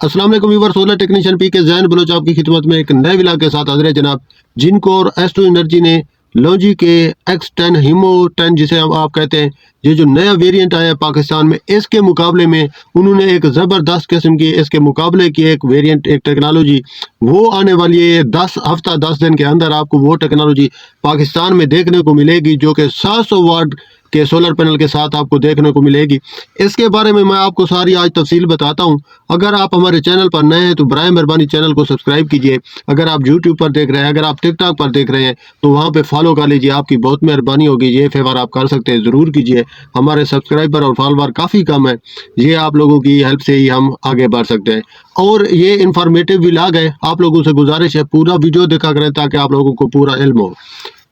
अस्सलाम वालेकुम viewers, solar technician P के जैन बलोच आपकी खिदमत में एक नए व्लॉग के साथ हाजिर है जनाब। जिनको और एस्ट्रो एनर्जी ने लॉन्जी के X10 हीमो 10 जिसे आप कहते हैं, ये जो नया वेरिएंट आया है पाकिस्तान में, इसके मुकाबले में उन्होंने एक ज़बरदस्त किस्म की इसके मुकाबले की एक वेरिएंट, एक टेक्नोलॉजी वो आने वाली है। 10 दिन के अंदर आपको वो टेक्नोलॉजी पाकिस्तान में देखने को मिलेगी जो कि 700 वाट के सोलर पैनल के साथ आपको देखने को मिलेगी। इसके बारे में मैं आपको सारी आज तफसील बताता हूं। अगर आप हमारे चैनल पर नए हैं तो बराए मेहरबानी चैनल को सब्सक्राइब कीजिए। अगर आप यूट्यूब पर देख रहे हैं, अगर आप टिकटॉक पर देख रहे हैं तो वहां पे फॉलो कर लीजिए, आपकी बहुत मेहरबानी होगी। ये फेवर आप कर सकते हैं, ज़रूर कीजिए। हमारे सब्सक्राइबर और फॉलोवर काफ़ी कम है, ये आप लोगों की हेल्प से ही हम आगे बढ़ सकते हैं। और ये इंफॉर्मेटिव व्लॉग है, आप लोगों से गुजारिश है पूरा वीडियो देखा करें ताकि आप लोगों को पूरा इल्म हो।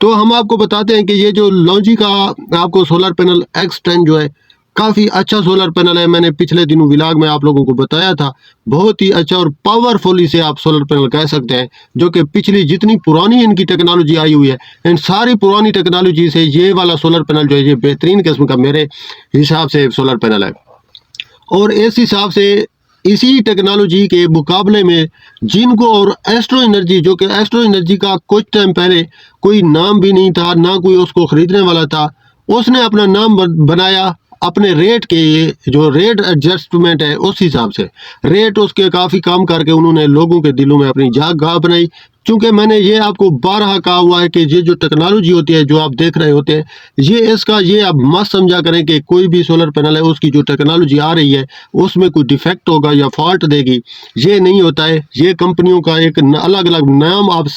तो हम आपको बताते हैं कि ये जो लॉन्जी का आपको सोलर पैनल X10 जो है, काफ़ी अच्छा सोलर पैनल है। मैंने पिछले दिनों व्लॉग में आप लोगों को बताया था, बहुत ही अच्छा और पावरफुल इसे आप सोलर पैनल कह सकते हैं, जो कि पिछली जितनी पुरानी इनकी टेक्नोलॉजी आई हुई है, इन सारी पुरानी टेक्नोलॉजी से ये वाला सोलर पैनल जो है, ये बेहतरीन किस्म का मेरे हिसाब से सोलर पैनल है। और इस हिसाब से इसी टेक्नोलॉजी के मुकाबले में जिनको और एस्ट्रो एनर्जी, जो कि एस्ट्रो एनर्जी का कुछ टाइम पहले कोई नाम भी नहीं था, ना कोई उसको ख़रीदने वाला था, उसने अपना नाम बनाया अपने रेट के, जो रेट एडजस्टमेंट है उस हिसाब से रेट उसके काफ़ी कम करके उन्होंने लोगों के दिलों में अपनी जगह बनाई। चूँकि मैंने ये आपको बारहा कहा हुआ है कि ये जो टेक्नोलॉजी होती है जो आप देख रहे होते हैं, ये आप मत समझा करें कि कोई भी सोलर पैनल है उसकी जो टेक्नोलॉजी आ रही है उसमें कोई डिफेक्ट होगा या फॉल्ट देगी, ये नहीं होता है। ये कंपनियों का एक अलग अलग नाम आप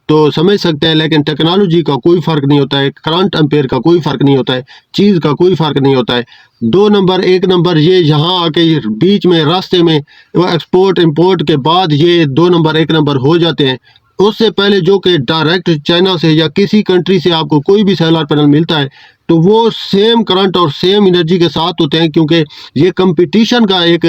तो समझ सकते हैं, लेकिन टेक्नोलॉजी का कोई फ़र्क नहीं होता है, करंट एम्पेयर का कोई फ़र्क नहीं होता है, चीज़ का कोई फ़र्क नहीं होता है। 2 नंबर 1 नंबर ये यहाँ आके बीच में रास्ते में वो एक्सपोर्ट इंपोर्ट के बाद ये 2 नंबर 1 नंबर हो जाते हैं। उससे पहले जो कि डायरेक्ट चाइना से या किसी कंट्री से आपको कोई भी सोलर पैनल मिलता है तो वो सेम करंट और सेम एनर्जी के साथ होते हैं, क्योंकि ये कंपटीशन का एक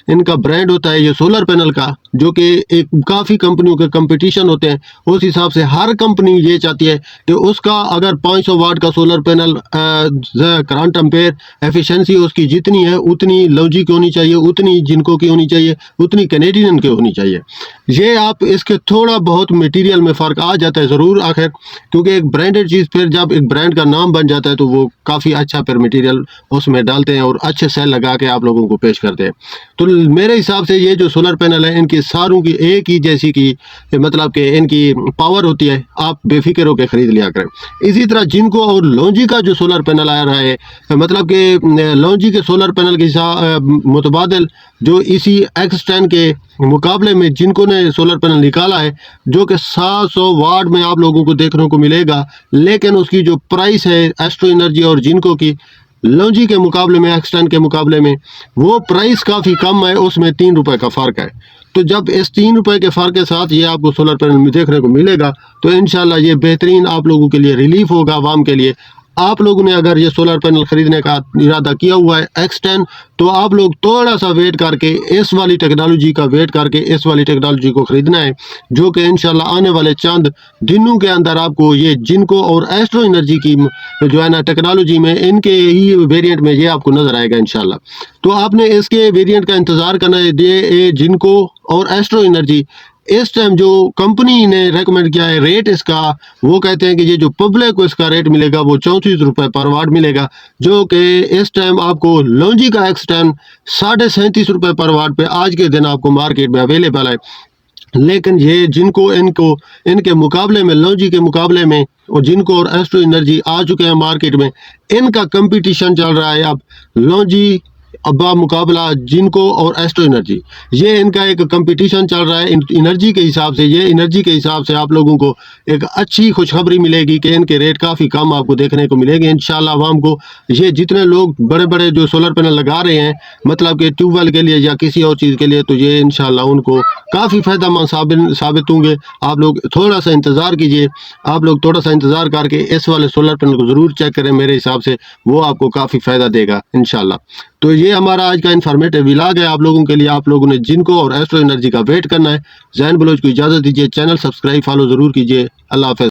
इनका ब्रांड होता है ये सोलर पैनल का, जो कि एक काफ़ी कंपनियों के कंपटीशन होते हैं। उस हिसाब से हर कंपनी ये चाहती है कि उसका अगर 500 वाट का solar panel current ampere efficiency उसकी जितनी है उतनी लॉन्जी की होनी चाहिए, उतनी जिनको की होनी चाहिए, उतनी कैनेडियन की होनी चाहिए। ये आप इसके थोड़ा बहुत मटेरियल में फ़र्क आ जाता है ज़रूर आखिर, क्योंकि एक ब्रांडेड चीज़ फिर जब एक ब्रांड का नाम बन जाता है तो वो काफ़ी अच्छा फिर मटेरियल उसमें डालते हैं और अच्छे सेल लगा के आप लोगों को पेश करते हैं। तो मेरे हिसाब से ये जो सोलर पैनल है इनकी सारों की एक ही जैसी की मतलब कि इनकी पावर होती है, आप बेफिक्र होकर ख़रीद लिया करें। इसी तरह जिनको और लॉन्जी का जो सोलर पैनल आ रहा है, मतलब कि लॉन्जी के सोलर पैनल के मुतबादिल जो इसी X10 के मुकाबले में जिनको ने सोलर पैनल निकाला है, जो कि 700 वाट में आप लोगों को देखने को मिलेगा, लेकिन उसकी जो प्राइस है एस्ट्रो एनर्जी और जिनको की लॉन्जी के मुकाबले में, X10 के मुकाबले में, वो प्राइस काफ़ी कम है, उसमें 3 रुपये का फ़र्क है। तो जब इस 3 रुपये के फ़र्क के साथ ये आपको सोलर पैनल में देखने को मिलेगा तो इंशाल्लाह ये बेहतरीन आप लोगों के लिए रिलीफ होगा, आवाम के लिए। आप लोगों ने अगर ये सोलर पैनल ख़रीदने का इरादा किया हुआ है X10, तो आप लोग थोड़ा सा वेट करके इस वाली टेक्नोलॉजी का वेट करके इस वाली टेक्नोलॉजी को ख़रीदना है, जो कि इंशाल्लाह आने वाले चंद दिनों के अंदर आपको ये जिनको और एस्ट्रो एनर्जी की जो है ना टेक्नोलॉजी में इनके ही वेरिएंट में ये आपको नज़र आएगा इंशाल्लाह। तो आपने इसके वेरिएंट का इंतज़ार करना है। ये जिनको और एस्ट्रो एनर्जी इस टाइम जो कंपनी ने रेकमेंड किया है रेट इसका, वो कहते हैं कि ये जो पब्लिक को इसका रेट मिलेगा वो 34 रुपये पर वाट मिलेगा, जो कि इस टाइम आपको लॉन्जी का X10 37.5 रुपये पर वाट पे आज के दिन आपको मार्केट में अवेलेबल है। लेकिन ये जिनको इनके मुकाबले में, लॉन्जी के मुकाबले में, और जिनको और एस्ट्रो एनर्जी आ चुके हैं मार्केट में, इनका कंपटीशन चल रहा है अब लॉन्जी अब्बा मुकाबला जिनको और एस्ट्रो एनर्जी, ये इनका एक कंपटीशन चल रहा है एनर्जी के हिसाब से। ये एनर्जी के हिसाब से आप लोगों को एक अच्छी खुशखबरी मिलेगी कि इनके रेट काफ़ी कम आपको देखने को मिलेंगे इंशाल्लाह। आवाम को ये जितने लोग बड़े बड़े जो सोलर पैनल लगा रहे हैं, मतलब कि ट्यूबवेल के लिए या किसी और चीज़ के लिए, तो ये इंशाल्लाह उनको काफ़ी फ़ायदेमंद साबित होंगे। आप लोग थोड़ा सा इंतज़ार कीजिए, आप लोग थोड़ा सा इंतज़ार करके इस वाले सोलर पैनल को ज़रूर चेक करें, मेरे हिसाब से वो आपको काफ़ी फ़ायदा देगा इंशाल्लाह। तो ये हमारा आज का इन्फॉर्मेटिव व्लॉग है आप लोगों के लिए। आप लोगों ने जिनको और एस्ट्रो एनर्जी का वेट करना है, जैन बलोच को इजाज़त दीजिए। चैनल सब्सक्राइब फॉलो ज़रूर कीजिए। अल्लाह हाफ़िज़।